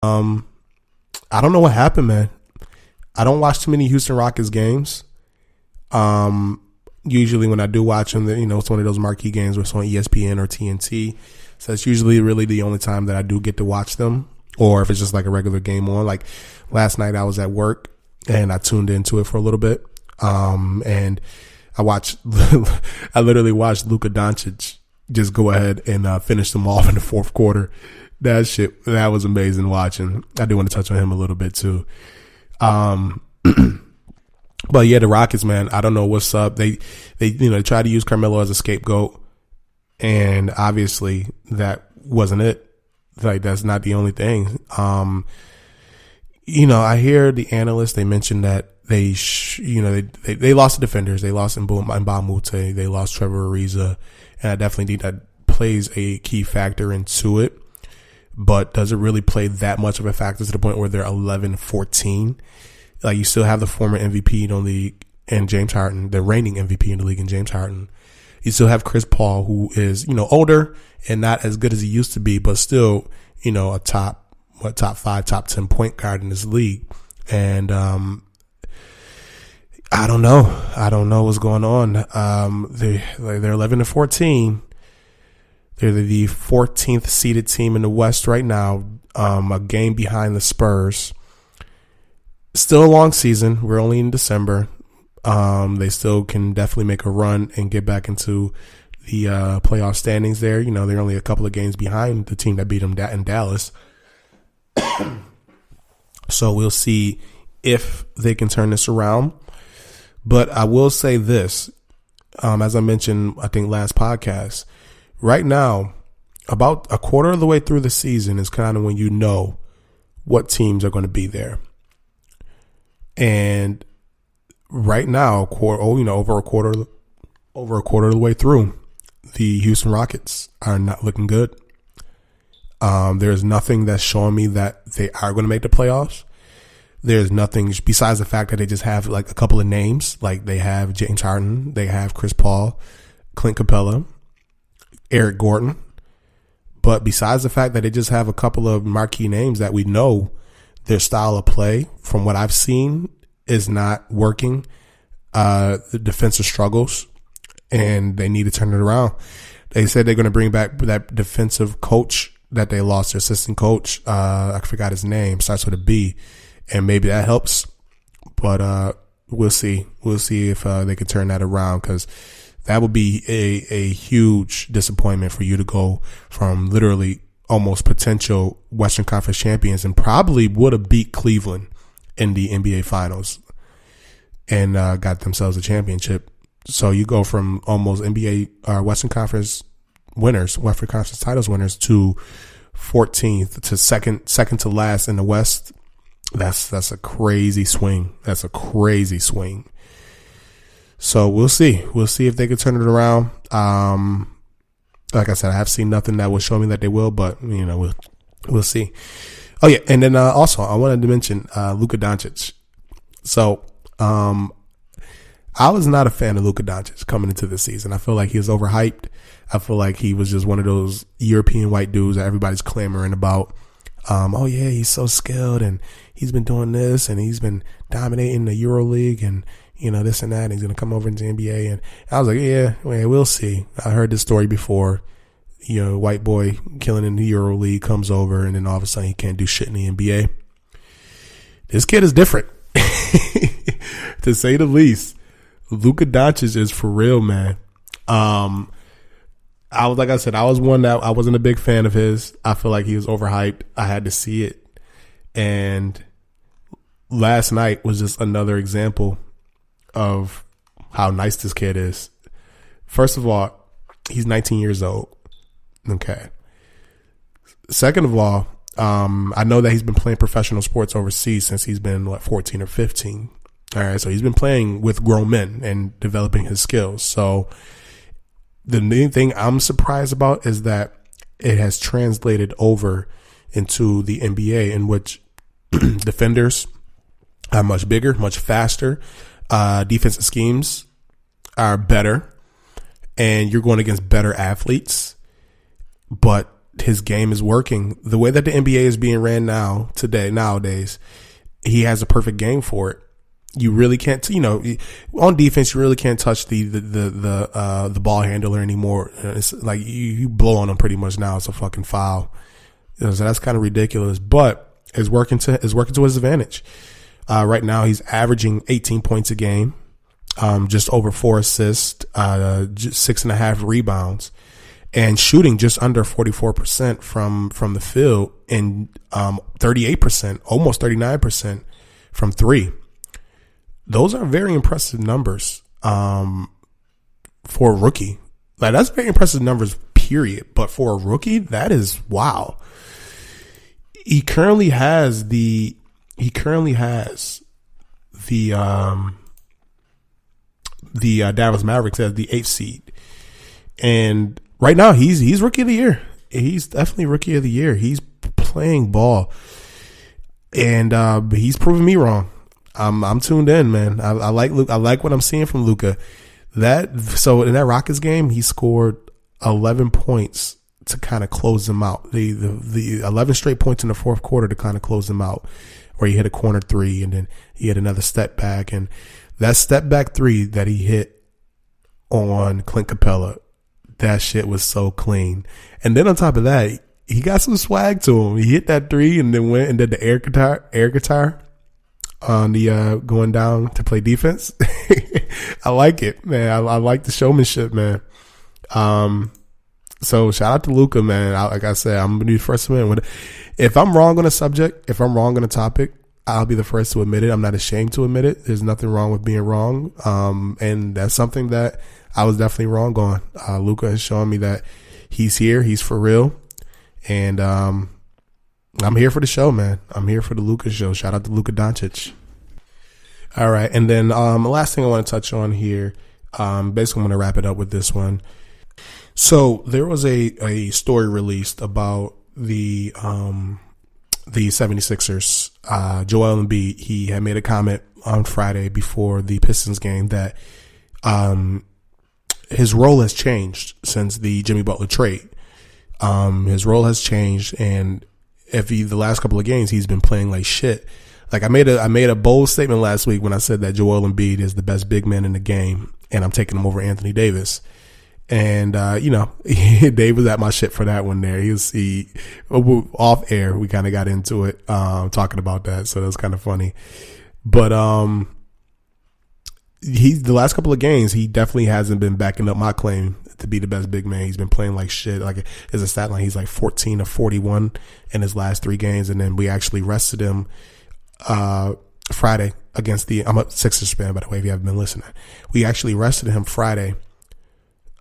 Um, I don't know what happened, man. I don't watch too many Houston Rockets games. Usually when I do watch them, it's one of those marquee games where it's on ESPN or TNT. So it's usually really the only time that I do get to watch them, or if it's just like a regular game on. Like last night I was at work and I tuned into it for a little bit. And I I literally watched Luka Doncic just go ahead and finish them off in the fourth quarter. That was amazing watching. I do want to touch on him a little bit too. But yeah, the Rockets, man, I don't know what's up. They try to use Carmelo as a scapegoat, and obviously that wasn't it. Like, that's not the only thing. I hear the analysts, they mentioned that they lost the defenders. They lost Mbah Moute. They lost Trevor Ariza. And I definitely think that plays a key factor into it. But does it really play that much of a factor to the point where they're 11-14? Like, you still have the former MVP in the league and James Harden, the reigning MVP in the league and James Harden. You still have Chris Paul, who is, older and not as good as he used to be, but still, a top 5, top 10 point guard in this league. And, I don't know. I don't know what's going on. They're 11-14. They're the 14th seeded team in the West right now. A game behind the Spurs. Still a long season. We're only in December. They still can definitely make a run and get back into the playoff standings there. They're only a couple of games behind the team that beat them in Dallas. So we'll see if they can turn this around. But I will say this, as I mentioned, I think last podcast, right now, about a quarter of the way through the season is kind of when you know what teams are going to be there. And right now, over a quarter of the way through, the Houston Rockets are not looking good. There's nothing that's showing me that they are going to make the playoffs. There's nothing besides the fact that they just have like a couple of names. Like, they have James Harden, they have Chris Paul, Clint Capella, Eric Gordon. But besides the fact that they just have a couple of marquee names that we know their style of play, from what I've seen, is not working. The defensive struggles, and they need to turn it around. They said they're going to bring back that defensive coach that they lost, their assistant coach. I forgot his name, starts with a B. And maybe that helps, but we'll see. We'll see if they can turn that around, because that would be a huge disappointment for you to go from literally almost potential Western Conference champions, and probably would have beat Cleveland in the NBA Finals and got themselves a championship. So you go from almost NBA Western Conference titles winners to 14th to second to last in the West. That's a crazy swing. That's a crazy swing. So we'll see. We'll see if they can turn it around. Like I said, I have seen nothing that will show me that they will, but we'll see. Oh yeah, and then also I wanted to mention Luka Doncic. So I was not a fan of Luka Doncic coming into this season. I feel like he was overhyped. I feel like he was just one of those European white dudes that everybody's clamoring about. Oh yeah, he's so skilled and he's been doing this and he's been dominating the Euro League and this and that, and he's going to come over into the NBA. And I was like, yeah, we'll see. I heard this story before. White boy killing in the Euro League comes over, and then all of a sudden he can't do shit in the NBA. This kid is different, to say the least. Luka Doncic is for real, man. I was one that I wasn't a big fan of his. I feel like he was overhyped. I had to see it. And last night was just another example of how nice this kid is. First of all, he's 19 years old. Okay. Second of all, I know that he's been playing professional sports overseas since he's been 14 or 15. All right. So he's been playing with grown men and developing his skills. So the main thing I'm surprised about is that it has translated over into the NBA, in which defenders are much bigger, much faster. Defensive schemes are better, and you're going against better athletes. But his game is working. The way that the NBA is being ran nowadays, he has a perfect game for it. You really can't, on defense, you really can't touch the ball handler anymore. It's like you blow on him pretty much now. It's a fucking foul. So that's kind of ridiculous, but it's working to his advantage. Right now he's averaging 18 points a game, just over 4 assists, 6.5 rebounds, and shooting just under 44% from the field, and 38%, almost 39% from three. Those are very impressive numbers for a rookie. Like, that's very impressive numbers, period. But for a rookie, that is wow. He currently has the Dallas Mavericks as the 8th seed, and right now he's rookie of the year. He's definitely rookie of the year. He's playing ball, and he's proving me wrong. I'm tuned in, man. I like Luke. I like what I'm seeing from Luka. So in that Rockets game, he scored 11 points to kind of close them out. The 11 straight points in the fourth quarter to kind of close them out, where he hit a corner three and then he had another step back, and that step back three that he hit on Clint Capella, that shit was so clean. And then on top of that, he got some swag to him. He hit that three and then went and did the air guitar on the going down to play defense. I like it, man. I like the showmanship, man. So shout out to Luka, man. Like I said, I'm gonna be the first to admit. If I'm wrong on a subject, if I'm wrong on a topic, I'll be the first to admit it. I'm not ashamed to admit it. There's nothing wrong with being wrong. And that's something that I was definitely wrong on. Luka has shown me that he's here. He's for real. And I'm here for the show, man. I'm here for the Luka show. Shout out to Luka Doncic. All right. And then the last thing I want to touch on here, basically I'm going to wrap it up with this one. So there was a story released about the 76ers. Joel Embiid, he had made a comment on Friday before the Pistons game that his role has changed since the Jimmy Butler trade. His role has changed, and the last couple of games he's been playing like shit. Like, I made a bold statement last week when I said that Joel Embiid is the best big man in the game, and I'm taking him over Anthony Davis. And Dave was at my shit for that one there. He off air, we kind of got into it, talking about that. So that was kind of funny. But the last couple of games, he definitely hasn't been backing up my claim to be the best big man. He's been playing like shit. Like, there's a stat line, he's like 14 of 41 in his last 3 games. And then we actually rested him Friday against I'm a Sixers fan, by the way, if you haven't been listening. We actually rested him Friday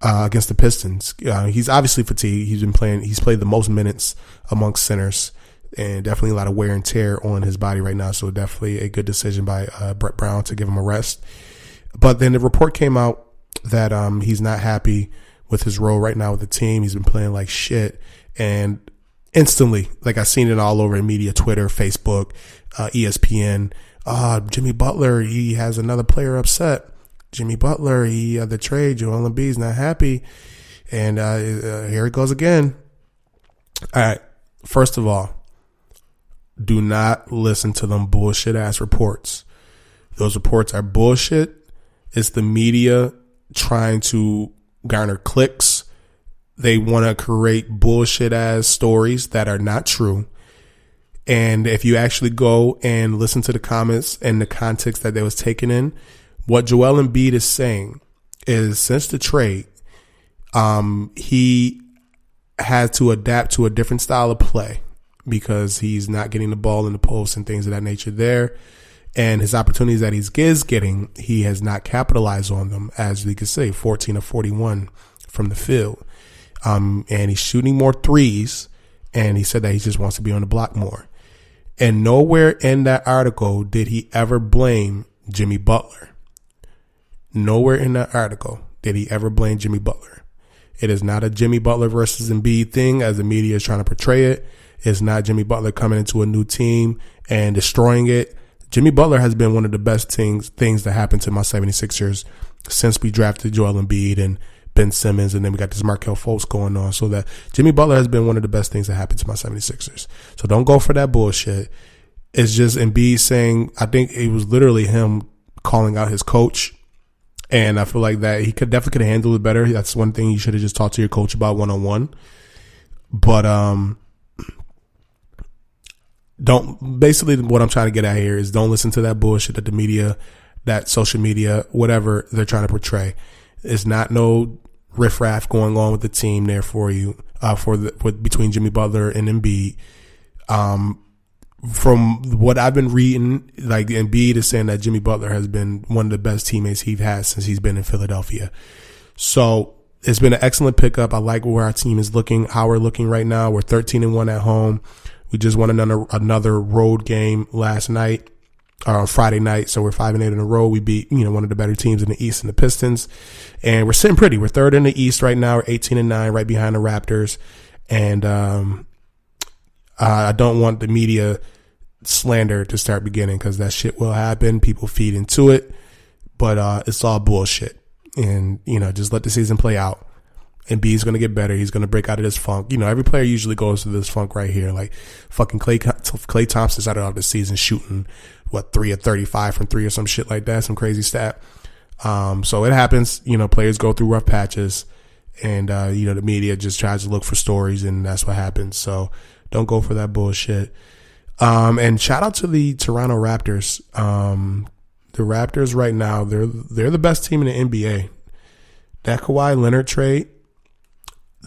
against the Pistons. He's obviously fatigued. He's played the most minutes amongst centers, and definitely a lot of wear and tear on his body right now. So definitely a good decision by Brett Brown to give him a rest. But then the report came out that he's not happy with his role right now with the team. He's been playing like shit, and instantly, like, I seen it all over in media, Twitter, Facebook, ESPN. Jimmy Butler, he has another player upset. Jimmy Butler, the trade, Joel Embiid's not happy. And here it goes again. All right. First of all, do not listen to them bullshit ass reports. Those reports are bullshit. It's the media trying to garner clicks. They want to create bullshit ass stories that are not true. And if you actually go and listen to the comments and the context that they was taken in, what Joel Embiid is saying is, since the trade, he had to adapt to a different style of play because he's not getting the ball in the post and things of that nature there. And his opportunities that he's getting, he has not capitalized on them, as we could say, 14 of 41 from the field. And he's shooting more threes, and he said that he just wants to be on the block more. And nowhere in that article did he ever blame Jimmy Butler. Nowhere in that article did he ever blame Jimmy Butler. It is not a Jimmy Butler versus Embiid thing, as the media is trying to portray it. It's not Jimmy Butler coming into a new team and destroying it. Jimmy Butler has been one of the best things that happened to my 76ers since we drafted Joel Embiid and Ben Simmons, and then we got this Markelle Fultz going on. So that Jimmy Butler has been one of the best things that happened to my 76ers. So don't go for that bullshit. It's just Embiid saying, I think it was literally him calling out his coach. And I feel like that he definitely could have handled it better. That's one thing you should have just talked to your coach about one-on-one. But basically what I'm trying to get at here is don't listen to that bullshit that the media, that social media, whatever they're trying to portray. It's not no riffraff going on with the team there for you, between Jimmy Butler and Embiid. From what I've been reading, like Embiid is saying that Jimmy Butler has been one of the best teammates he's had since he's been in Philadelphia. So it's been an excellent pickup. I like where our team is looking, how we're looking right now. We're 13-1 at home. We just won another road game last night, or Friday night. So we're 5-8 in a row. We beat, one of the better teams in the East in the Pistons, and we're sitting pretty. We're third in the East right now. We're 18-9, right behind the Raptors. And, I don't want the media slander to start beginning, because that shit will happen. People feed into it, but it's all bullshit. And, just let the season play out. And B's going to get better. He's going to break out of this funk. Every player usually goes through this funk right here. Like fucking Klay Thompson started out the season shooting, 3 of 35 from 3 or some shit like that. Some crazy stat. So it happens. Players go through rough patches, and, the media just tries to look for stories, and that's what happens. So don't go for that bullshit. And shout out to the Toronto Raptors. The Raptors right now, they're the best team in the NBA. That Kawhi Leonard trade,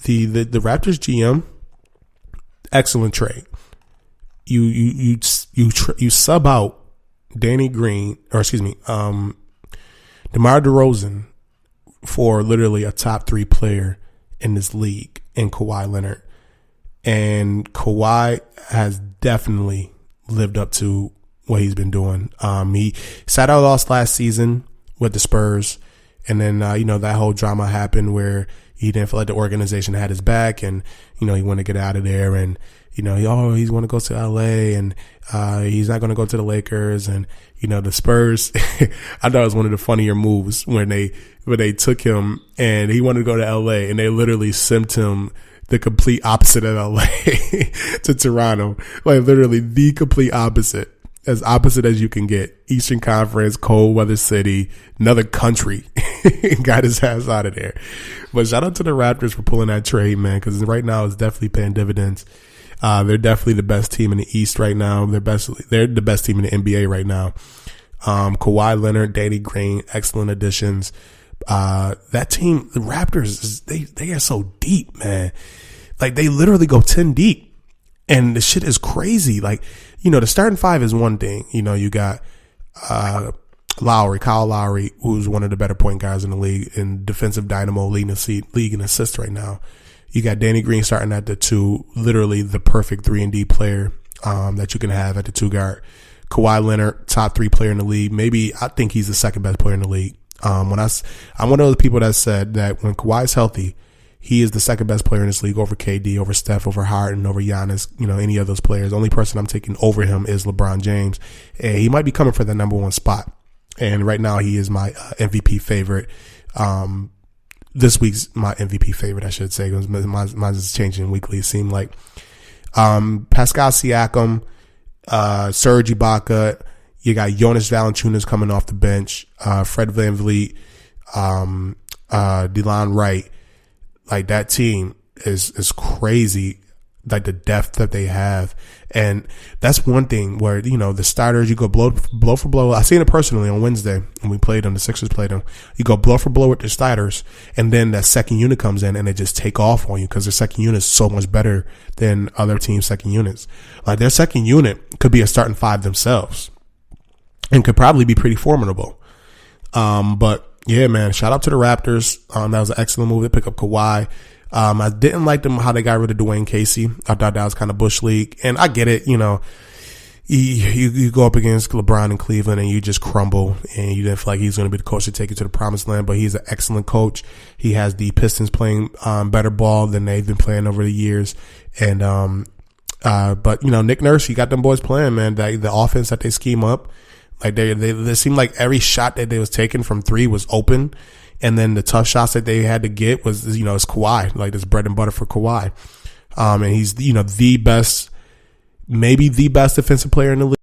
the Raptors GM, excellent trade. You sub out DeMar DeRozan for literally a top 3 player in this league in Kawhi Leonard. And Kawhi has definitely lived up to what he's been doing. He sat out lost last season with the Spurs. And then, that whole drama happened where he didn't feel like the organization had his back, and, he wanted to get out of there, and, he's going to go to LA, and, he's not going to go to the Lakers. And, the Spurs, I thought it was one of the funnier moves when they took him and he wanted to go to LA, and they literally simped him the complete opposite of LA to Toronto. Like literally the complete opposite. As opposite as you can get. Eastern Conference, cold weather city, another country. Got his ass out of there. But shout out to the Raptors for pulling that trade, man, because right now it's definitely paying dividends. They're definitely the best team in the East right now. They're the best team in the NBA right now. Kawhi Leonard, Danny Green, excellent additions. That team, the Raptors, they are so deep, man. Like they literally go 10 deep, and the shit is crazy. Like, the starting 5 is one thing. You got Kyle Lowry, who's one of the better point guards in the league, and defensive dynamo, leading the league in assists right now. You got Danny Green starting at the 2, literally the perfect 3-and-D player that you can have at the 2 guard. Kawhi Leonard, top 3 player in the league. Maybe I think he's the second best player in the league. I'm one of those people that said that when Kawhi's healthy, he is the second best player in this league over KD, over Steph, over Harden, over Giannis, any of those players. The only person I'm taking over him is LeBron James. And he might be coming for the number 1 spot. And right now he is my MVP favorite. This week's my MVP favorite, I should say. Mine is changing weekly, it seemed like. Pascal Siakam, Serge Ibaka, you got Jonas Valanciunas coming off the bench, Fred VanVleet, Delon Wright. Like that team is crazy, like the depth that they have. And that's one thing where, the starters, you go blow for blow. I seen it personally on Wednesday when we played them, the Sixers played them. You go blow for blow with the starters, and then that second unit comes in and they just take off on you because their second unit is so much better than other teams' second units. Like their second unit could be a starting 5 themselves and could probably be pretty formidable. But yeah, man, shout out to the Raptors. That was an excellent move to pick up Kawhi. I didn't like them how they got rid of Dwayne Casey. I thought that was kind of Bush League. And I get it, you go up against LeBron in Cleveland and you just crumble, and you didn't feel like he's going to be the coach to take you to the promised land, but he's an excellent coach. He has the Pistons playing better ball than they've been playing over the years. And but Nick Nurse, he got them boys playing, man. The offense that they scheme up, like they seemed like every shot that they was taking from 3 was open. And then the tough shots that they had to get was, is Kawhi, like this bread and butter for Kawhi. And he's, the best, maybe the best defensive player in the league.